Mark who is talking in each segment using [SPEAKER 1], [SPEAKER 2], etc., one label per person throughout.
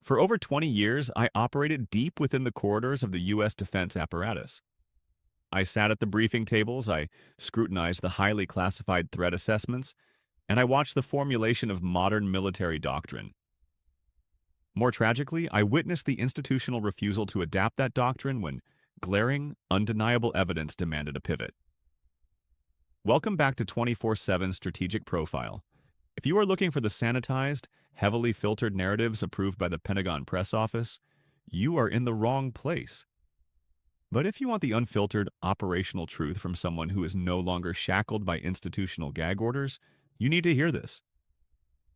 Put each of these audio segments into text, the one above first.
[SPEAKER 1] For over 20 years, I operated deep within the corridors of the U.S. defense apparatus. I sat at the briefing tables, I scrutinized the highly classified threat assessments, and I watched the formulation of modern military doctrine. More tragically, I witnessed the institutional refusal to adapt that doctrine when glaring, undeniable evidence demanded a pivot. Welcome back to 24/7 Strategic Profile. If you are looking for the sanitized, heavily filtered narratives approved by the Pentagon Press Office, you are in the wrong place. But if you want the unfiltered, operational truth from someone who is no longer shackled by institutional gag orders, you need to hear this.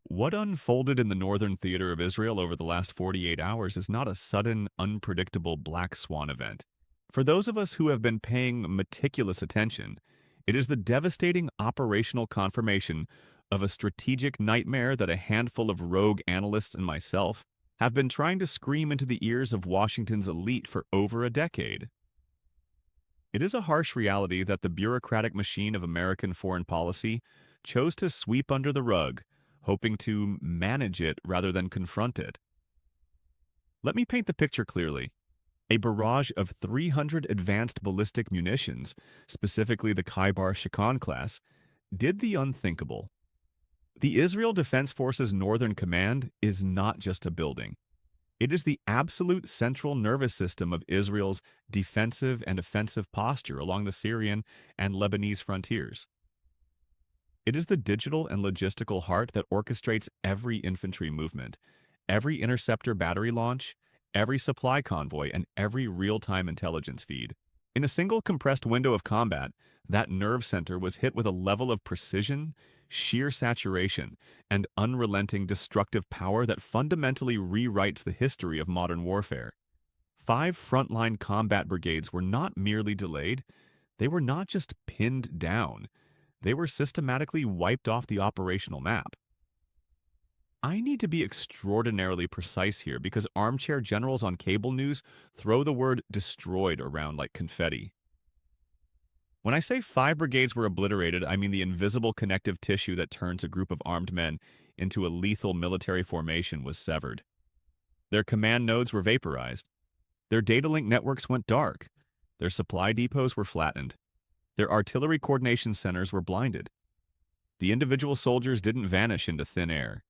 [SPEAKER 1] What unfolded in the northern theater of Israel over the last 48 hours is not a sudden, unpredictable black swan event. For those of us who have been paying meticulous attention, it is the devastating operational confirmation of a strategic nightmare that a handful of rogue analysts and myself have been trying to scream into the ears of Washington's elite for over a decade. It is a harsh reality that the bureaucratic machine of American foreign policy chose to sweep under the rug, hoping to manage it rather than confront it. Let me paint the picture clearly. A barrage of 300 advanced ballistic munitions, specifically the Khaibar-Shekan class, did the unthinkable. The Israel Defense Forces Northern Command is not just a building. It is the absolute central nervous system of Israel's defensive and offensive posture along the Syrian and Lebanese frontiers. It is the digital and logistical heart that orchestrates every infantry movement, every interceptor battery launch, every supply convoy, and every real-time intelligence feed. In a single compressed window of combat, that nerve center was hit with a level of precision, sheer saturation, and unrelenting destructive power that fundamentally rewrites the history of modern warfare. 5 frontline combat brigades were not merely delayed, they were not just pinned down, they were systematically wiped off the operational map. I need to be extraordinarily precise here because armchair generals on cable news throw the word destroyed around like confetti. When I say 5 brigades were obliterated, I mean the invisible connective tissue that turns a group of armed men into a lethal military formation was severed. Their command nodes were vaporized. Their data link networks went dark. Their supply depots were flattened. Their artillery coordination centers were blinded. The individual soldiers didn't vanish into thin air.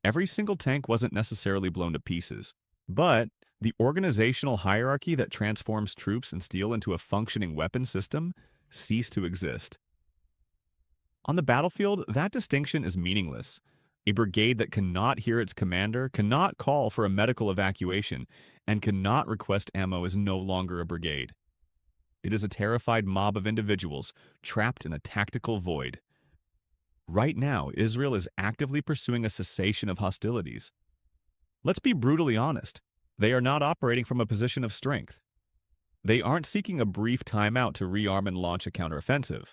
[SPEAKER 1] Every single tank wasn't necessarily blown to pieces, but the organizational hierarchy that transforms troops and steel into a functioning weapon system ceased to exist. On the battlefield, that distinction is meaningless. A brigade that cannot hear its commander, cannot call for a medical evacuation, and cannot request ammo is no longer a brigade. It is a terrified mob of individuals trapped in a tactical void. Right now, Israel is actively pursuing a cessation of hostilities. Let's be brutally honest. They are not operating from a position of strength. They aren't seeking a brief timeout to rearm and launch a counteroffensive.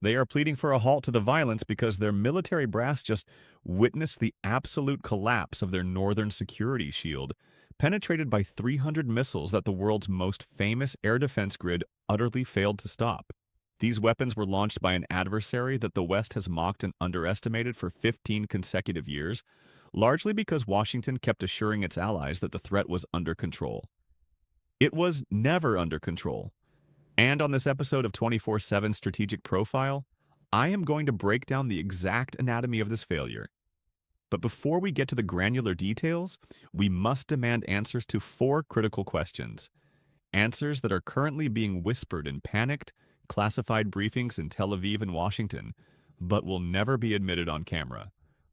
[SPEAKER 1] They are pleading for a halt to the violence because their military brass just witnessed the absolute collapse of their northern security shield, penetrated by 300 missiles that the world's most famous air defense grid utterly failed to stop. These weapons were launched by an adversary that the West has mocked and underestimated for 15 consecutive years, largely because Washington kept assuring its allies that the threat was under control. It was never under control. And on this episode of 24/7 Strategic Profile, I am going to break down the exact anatomy of this failure. But before we get to the granular details, we must demand answers to 4 critical questions. Answers that are currently being whispered in panicked, classified briefings in Tel Aviv and Washington, but will never be admitted on camera.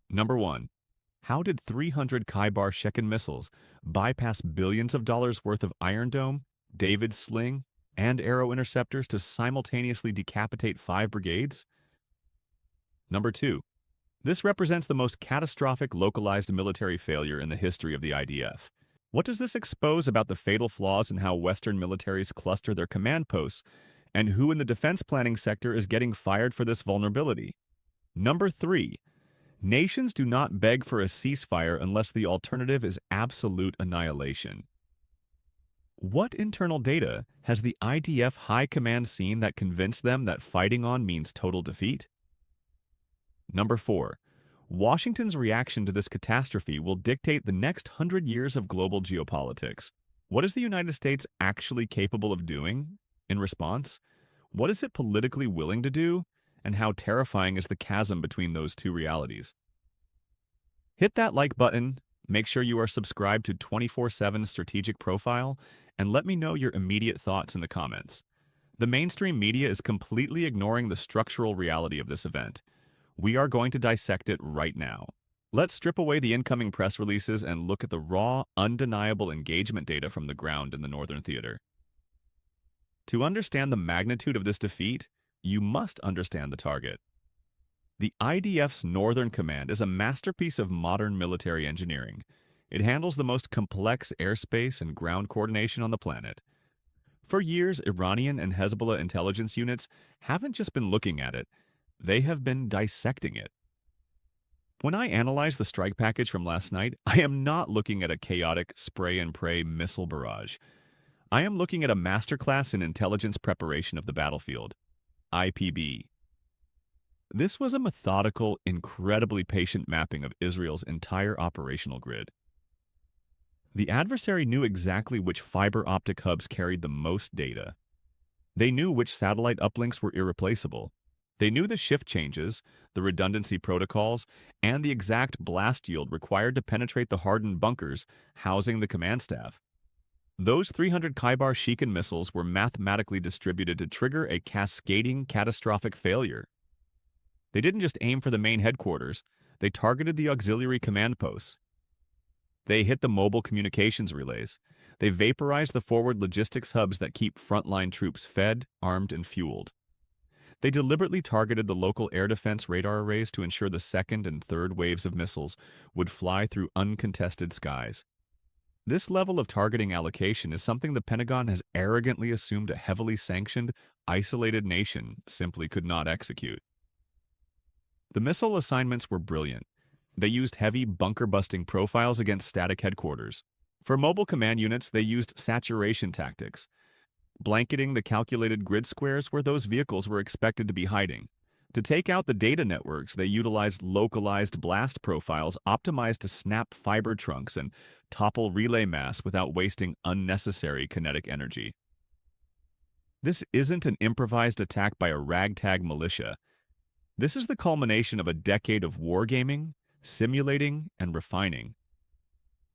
[SPEAKER 1] Number 1. How did 300 Khaibar-Shekan missiles bypass billions of dollars worth of Iron Dome, David's Sling, and Arrow interceptors to simultaneously decapitate 5 brigades? Number 2. This represents the most catastrophic localized military failure in the history of the IDF. What does this expose about the fatal flaws in how Western militaries cluster their command posts, and who in the defense planning sector is getting fired for this vulnerability? Number 3. Nations do not beg for a ceasefire unless the alternative is absolute annihilation. What internal data has the IDF High Command seen that convinced them that fighting on means total defeat? Number 4. Washington's reaction to this catastrophe will dictate the next 100 years of global geopolitics. What is the United States actually capable of doing in response? What is it politically willing to do? And how terrifying is the chasm between those two realities? Hit that like button, make sure you are subscribed to 24/7 Strategic Profile, and let me know your immediate thoughts in the comments. The mainstream media is completely ignoring the structural reality of this event. We are going to dissect it right now. Let's strip away the incoming press releases and look at the raw, undeniable engagement data from the ground in the Northern Theater. To understand the magnitude of this defeat, you must understand the target. The IDF's Northern Command is a masterpiece of modern military engineering. It handles the most complex airspace and ground coordination on the planet. For years, Iranian and Hezbollah intelligence units haven't just been looking at it, they have been dissecting it. When I analyze the strike package from last night, I am not looking at a chaotic spray-and-pray missile barrage. I am looking at a masterclass in intelligence preparation of the battlefield. IPB. This was a methodical, incredibly patient mapping of Israel's entire operational grid. The adversary knew exactly which fiber optic hubs carried the most data. They knew which satellite uplinks were irreplaceable. They knew the shift changes, the redundancy protocols, and the exact blast yield required to penetrate the hardened bunkers housing the command staff. Those 300 Khaibar-Shekan missiles were mathematically distributed to trigger a cascading catastrophic failure. They didn't just aim for the main headquarters, they targeted the auxiliary command posts. They hit the mobile communications relays. They vaporized the forward logistics hubs that keep frontline troops fed, armed, and fueled. They deliberately targeted the local air defense radar arrays to ensure the second and third waves of missiles would fly through uncontested skies. This level of targeting allocation is something the Pentagon has arrogantly assumed a heavily sanctioned, isolated nation simply could not execute. The missile assignments were brilliant. They used heavy, bunker-busting profiles against static headquarters. For mobile command units, they used saturation tactics, blanketing the calculated grid squares where those vehicles were expected to be hiding. To take out the data networks, they utilized localized blast profiles optimized to snap fiber trunks and topple relay masts without wasting unnecessary kinetic energy. This isn't an improvised attack by a ragtag militia. This is the culmination of a decade of wargaming, simulating, and refining.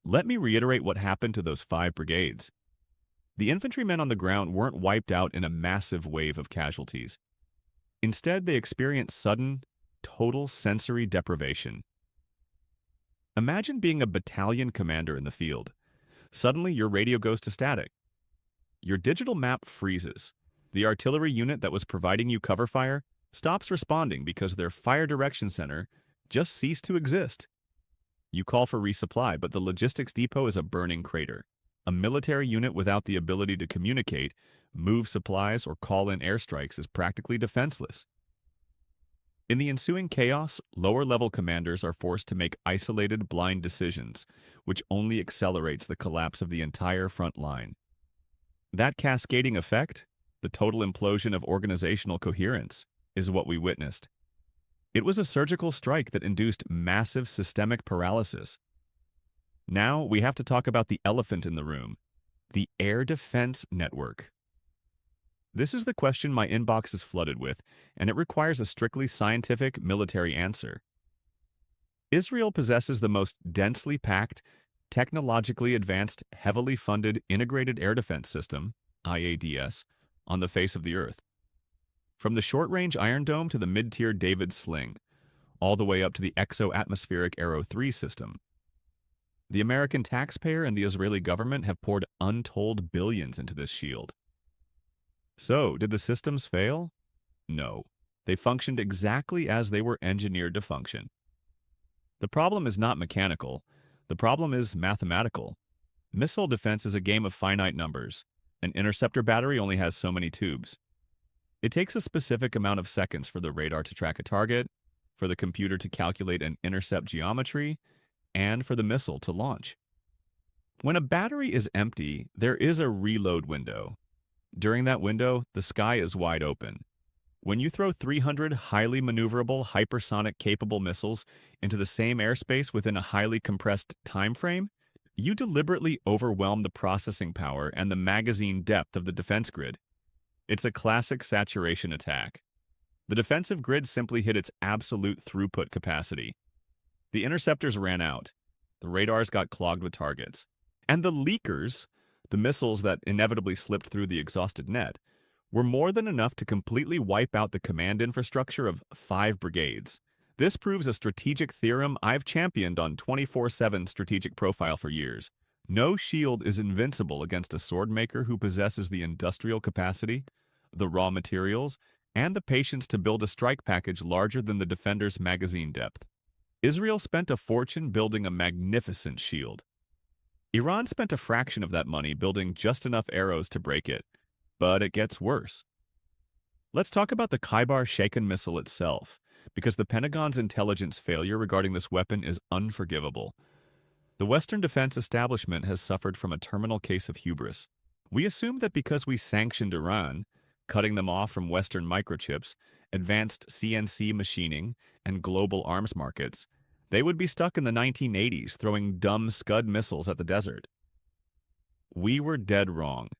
[SPEAKER 1] Let me reiterate what happened to those 5 brigades. The infantrymen on the ground weren't wiped out in a massive wave of casualties. Instead, they experienced sudden, total sensory deprivation. Imagine being a battalion commander in the field. Suddenly, your radio goes to static. Your digital map freezes. The artillery unit that was providing you cover fire stops responding because their fire direction center just ceased to exist. You call for resupply, but the logistics depot is a burning crater. A military unit without the ability to communicate, move supplies, or call in airstrikes is practically defenseless. In the ensuing chaos, lower-level commanders are forced to make isolated, blind decisions, which only accelerates the collapse of the entire front line. That cascading effect, the total implosion of organizational coherence, is what we witnessed. It was a surgical strike that induced massive systemic paralysis. Now we have to talk about the elephant in the room, the air defense network. This is the question my inbox is flooded with, and it requires a strictly scientific military answer. Israel possesses the most densely packed, technologically advanced, heavily funded integrated air defense system, IADS, on the face of the earth. From the short-range Iron Dome to the mid-tier David's Sling, all the way up to the exo-atmospheric Arrow 3 system. The American taxpayer and the Israeli government have poured untold billions into this shield. So, did the systems fail? No. They functioned exactly as they were engineered to function. The problem is not mechanical. The problem is mathematical. Missile defense is a game of finite numbers. An interceptor battery only has so many tubes. It takes a specific amount of seconds for the radar to track a target, for the computer to calculate an intercept geometry, and for the missile to launch. When a battery is empty, there is a reload window. During that window, the sky is wide open. When you throw 300 highly maneuverable, hypersonic-capable missiles into the same airspace within a highly compressed time frame, you deliberately overwhelm the processing power and the magazine depth of the defense grid. It's a classic saturation attack. The defensive grid simply hit its absolute throughput capacity. The interceptors ran out. The radars got clogged with targets. And the leakers, the missiles that inevitably slipped through the exhausted net, were more than enough to completely wipe out the command infrastructure of 5 brigades. This proves a strategic theorem I've championed on 24/7 Strategic Profile for years. No shield is invincible against a swordmaker who possesses the industrial capacity, the raw materials, and the patience to build a strike package larger than the defender's magazine depth. Israel spent a fortune building a magnificent shield. Iran spent a fraction of that money building just enough arrows to break it. But it gets worse. Let's talk about the Khaibar-Shekan missile itself, because the Pentagon's intelligence failure regarding this weapon is unforgivable. The Western defense establishment has suffered from a terminal case of hubris. We assumed that because we sanctioned Iran, cutting them off from Western microchips, advanced CNC machining, and global arms markets, they would be stuck in the 1980s throwing dumb Scud missiles at the desert. We were dead wrong.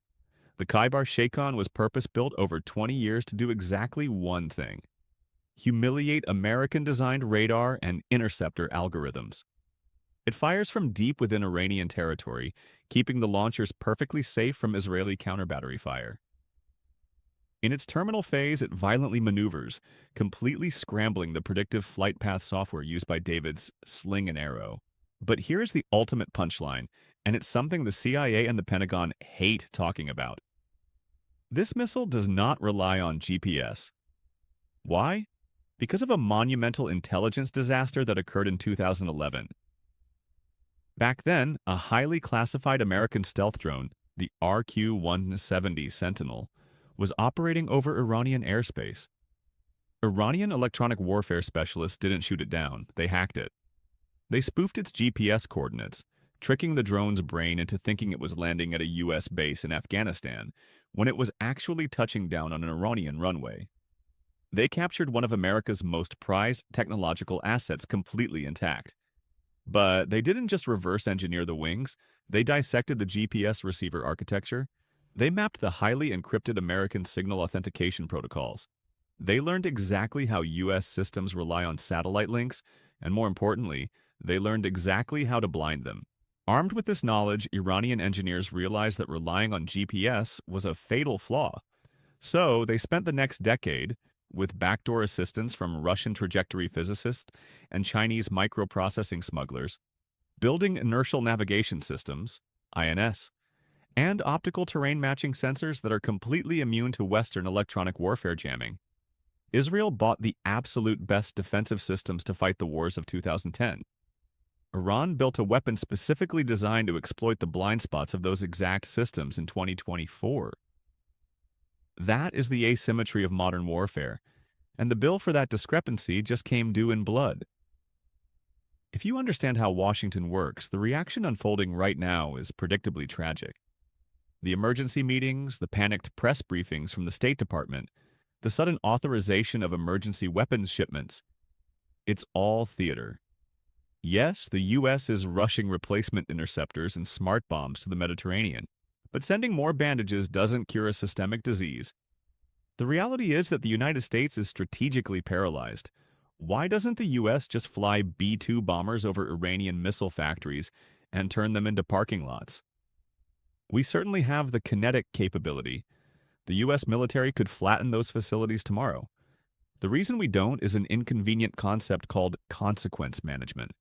[SPEAKER 1] The Khaibar-Shekan was purpose-built over 20 years to do exactly one thing: humiliate American-designed radar and interceptor algorithms. It fires from deep within Iranian territory, keeping the launchers perfectly safe from Israeli counter-battery fire. In its terminal phase, it violently maneuvers, completely scrambling the predictive flight path software used by David's sling and arrow. But here's the ultimate punchline, and it's something the CIA and the Pentagon hate talking about. This missile does not rely on GPS. Why? Because of a monumental intelligence disaster that occurred in 2011. Back then, a highly classified American stealth drone, the RQ-170 Sentinel, was operating over Iranian airspace. Iranian electronic warfare specialists didn't shoot it down, they hacked it. They spoofed its GPS coordinates, tricking the drone's brain into thinking it was landing at a US base in Afghanistan, when it was actually touching down on an Iranian runway. They captured one of America's most prized technological assets completely intact. But they didn't just reverse engineer the wings, they dissected the GPS receiver architecture. They mapped the highly encrypted American signal authentication protocols. They learned exactly how US systems rely on satellite links, and more importantly, they learned exactly how to blind them. Armed with this knowledge, Iranian engineers realized that relying on GPS was a fatal flaw. So they spent the next decade, with backdoor assistance from Russian trajectory physicists and Chinese microprocessing smugglers, building inertial navigation systems, INS, and optical terrain matching sensors that are completely immune to Western electronic warfare jamming. Israel bought the absolute best defensive systems to fight the wars of 2010. Iran built a weapon specifically designed to exploit the blind spots of those exact systems in 2024. That is the asymmetry of modern warfare, and the bill for that discrepancy just came due in blood. If you understand how Washington works, the reaction unfolding right now is predictably tragic. The emergency meetings, the panicked press briefings from the State Department, the sudden authorization of emergency weapons shipments, it's all theater. Yes, the U.S. is rushing replacement interceptors and smart bombs to the Mediterranean, but sending more bandages doesn't cure a systemic disease. The reality is that the United States is strategically paralyzed. Why doesn't the U.S. just fly B-2 bombers over Iranian missile factories and turn them into parking lots? We certainly have the kinetic capability. The U.S. military could flatten those facilities tomorrow. The reason we don't is an inconvenient concept called consequence management.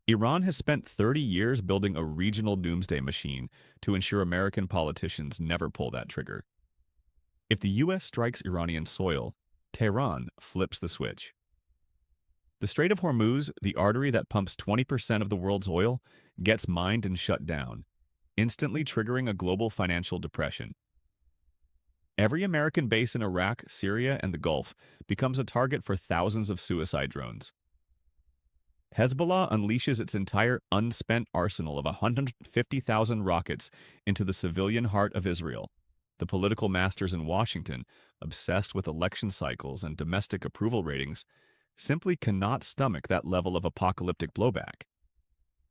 [SPEAKER 1] Iran has spent 30 years building a regional doomsday machine to ensure American politicians never pull that trigger. If the U.S. strikes Iranian soil, Tehran flips the switch. The Strait of Hormuz, the artery that pumps 20% of the world's oil, gets mined and shut down, instantly triggering a global financial depression. Every American base in Iraq, Syria, and the Gulf becomes a target for thousands of suicide drones. Hezbollah unleashes its entire unspent arsenal of 150,000 rockets into the civilian heart of Israel. The political masters in Washington, obsessed with election cycles and domestic approval ratings, simply cannot stomach that level of apocalyptic blowback.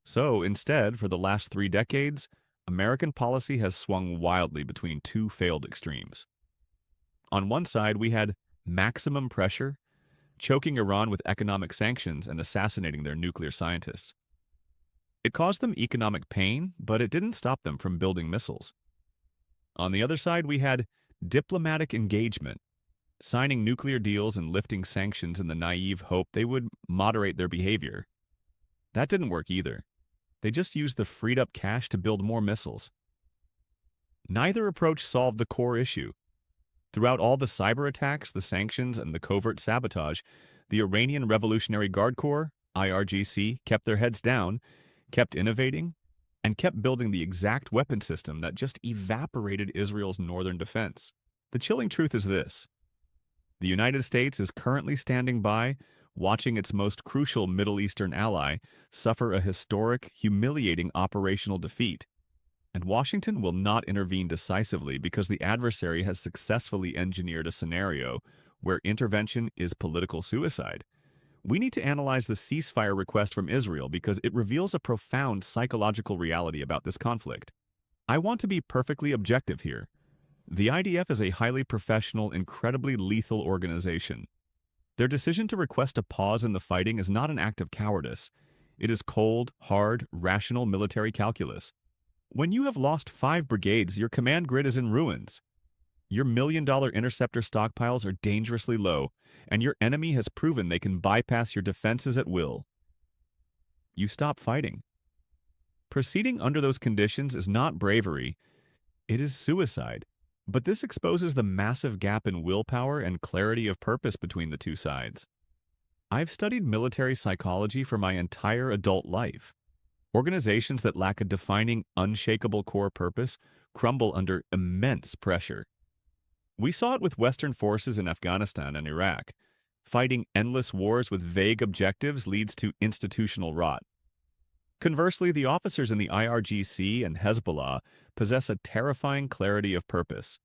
[SPEAKER 1] So, instead, for the last 3 decades, American policy has swung wildly between two failed extremes. On one side, we had maximum pressure, choking Iran with economic sanctions and assassinating their nuclear scientists. It caused them economic pain, but it didn't stop them from building missiles. On the other side, we had diplomatic engagement, signing nuclear deals and lifting sanctions in the naive hope they would moderate their behavior. That didn't work either. They just used the freed up cash to build more missiles. Neither approach solved the core issue. Throughout all the cyber attacks, the sanctions, and the covert sabotage, the Iranian Revolutionary Guard Corps, IRGC, kept their heads down, kept innovating, and kept building the exact weapon system that just evaporated Israel's northern defense. The chilling truth is this: the United States is currently standing by, watching its most crucial Middle Eastern ally suffer a historic, humiliating operational defeat. And Washington will not intervene decisively because the adversary has successfully engineered a scenario where intervention is political suicide. We need to analyze the ceasefire request from Israel because it reveals a profound psychological reality about this conflict. I want to be perfectly objective here. The IDF is a highly professional, incredibly lethal organization. Their decision to request a pause in the fighting is not an act of cowardice. It is cold, hard, rational military calculus. When you have lost 5 brigades, your command grid is in ruins. Your million-dollar interceptor stockpiles are dangerously low, and your enemy has proven they can bypass your defenses at will. You stop fighting. Proceeding under those conditions is not bravery, it is suicide. But this exposes the massive gap in willpower and clarity of purpose between the two sides. I've studied military psychology for my entire adult life. Organizations that lack a defining, unshakable core purpose crumble under immense pressure. We saw it with Western forces in Afghanistan and Iraq. Fighting endless wars with vague objectives leads to institutional rot. Conversely, the officers in the IRGC and Hezbollah possess a terrifying clarity of purpose.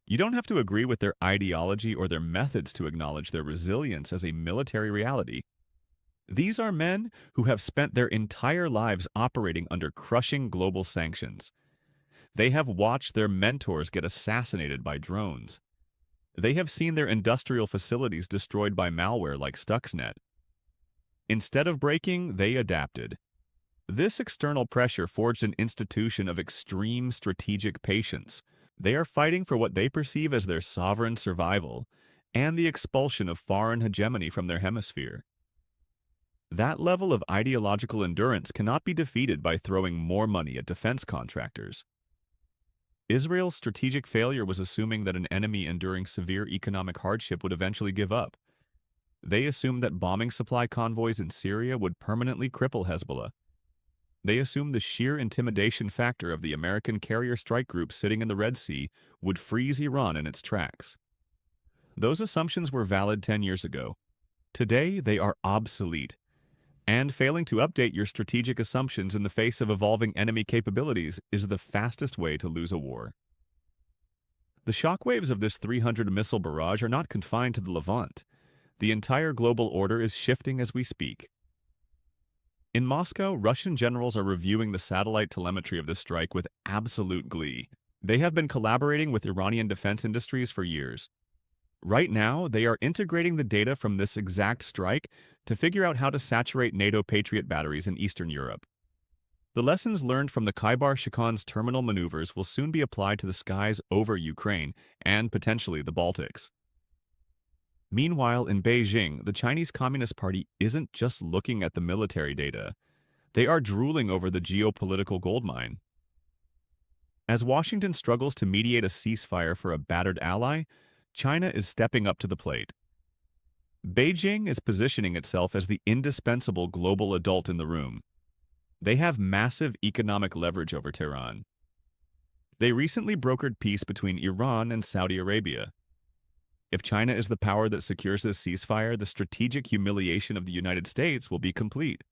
[SPEAKER 1] You don't have to agree with their ideology or their methods to acknowledge their resilience as a military reality. These are men who have spent their entire lives operating under crushing global sanctions. They have watched their mentors get assassinated by drones. They have seen their industrial facilities destroyed by malware like Stuxnet. Instead of breaking, they adapted. This external pressure forged an institution of extreme strategic patience. They are fighting for what they perceive as their sovereign survival and the expulsion of foreign hegemony from their hemisphere. That level of ideological endurance cannot be defeated by throwing more money at defense contractors. Israel's strategic failure was assuming that an enemy enduring severe economic hardship would eventually give up. They assumed that bombing supply convoys in Syria would permanently cripple Hezbollah. They assumed the sheer intimidation factor of the American carrier strike group sitting in the Red Sea would freeze Iran in its tracks. Those assumptions were valid 10 years ago. Today, they are obsolete. And failing to update your strategic assumptions in the face of evolving enemy capabilities is the fastest way to lose a war. The shockwaves of this 300-missile barrage are not confined to the Levant. The entire global order is shifting as we speak. In Moscow, Russian generals are reviewing the satellite telemetry of this strike with absolute glee. They have been collaborating with Iranian defense industries for years. Right now, they are integrating the data from this exact strike to figure out how to saturate NATO Patriot batteries in Eastern Europe. The lessons learned from the Khaibar-Shekan's terminal maneuvers will soon be applied to the skies over Ukraine and potentially the Baltics. Meanwhile, in Beijing, the Chinese Communist Party isn't just looking at the military data. They are drooling over the geopolitical goldmine. As Washington struggles to mediate a ceasefire for a battered ally, China is stepping up to the plate. Beijing is positioning itself as the indispensable global adult in the room. They have massive economic leverage over Tehran. They recently brokered peace between Iran and Saudi Arabia. If China is the power that secures this ceasefire, the strategic humiliation of the United States will be complete.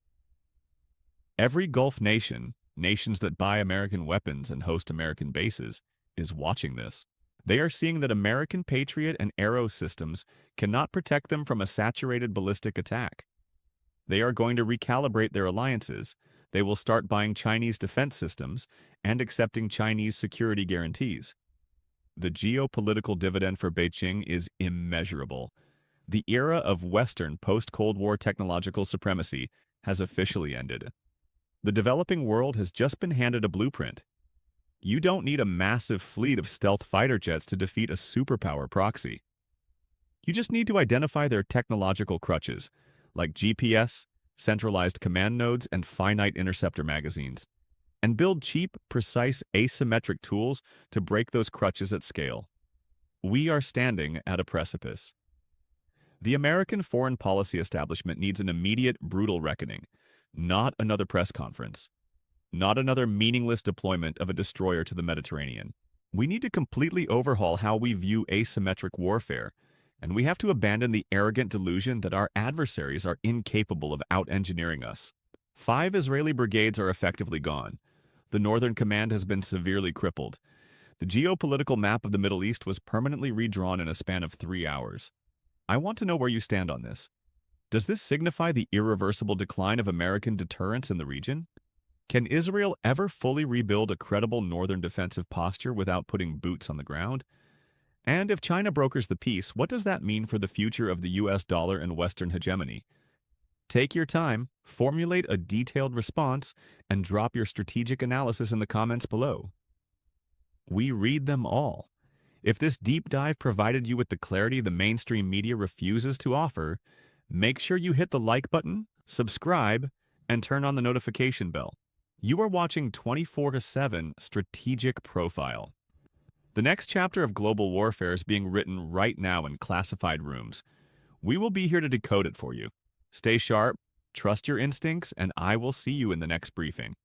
[SPEAKER 1] Every Gulf nation, nations that buy American weapons and host American bases, is watching this. They are seeing that American Patriot and Arrow systems cannot protect them from a saturated ballistic attack. They are going to recalibrate their alliances. They will start buying Chinese defense systems and accepting Chinese security guarantees. The geopolitical dividend for Beijing is immeasurable. The era of Western post-Cold War technological supremacy has officially ended. The developing world has just been handed a blueprint. You don't need a massive fleet of stealth fighter jets to defeat a superpower proxy. You just need to identify their technological crutches, like GPS, centralized command nodes, and finite interceptor magazines, and build cheap, precise, asymmetric tools to break those crutches at scale. We are standing at a precipice. The American foreign policy establishment needs an immediate, brutal reckoning, not another press conference, not another meaningless deployment of a destroyer to the Mediterranean. We need to completely overhaul how we view asymmetric warfare, and we have to abandon the arrogant delusion that our adversaries are incapable of out-engineering us. 5 Israeli brigades are effectively gone. The Northern Command has been severely crippled. The geopolitical map of the Middle East was permanently redrawn in a span of 3 hours. I want to know where you stand on this. Does this signify the irreversible decline of American deterrence in the region? Can Israel ever fully rebuild a credible northern defensive posture without putting boots on the ground? And if China brokers the peace, what does that mean for the future of the US dollar and Western hegemony? Take your time, formulate a detailed response, and drop your strategic analysis in the comments below. We read them all. If this deep dive provided you with the clarity the mainstream media refuses to offer, make sure you hit the like button, subscribe, and turn on the notification bell. You are watching 24/7 Strategic Profile. The next chapter of global warfare is being written right now in classified rooms. We will be here to decode it for you. Stay sharp, trust your instincts, and I will see you in the next briefing.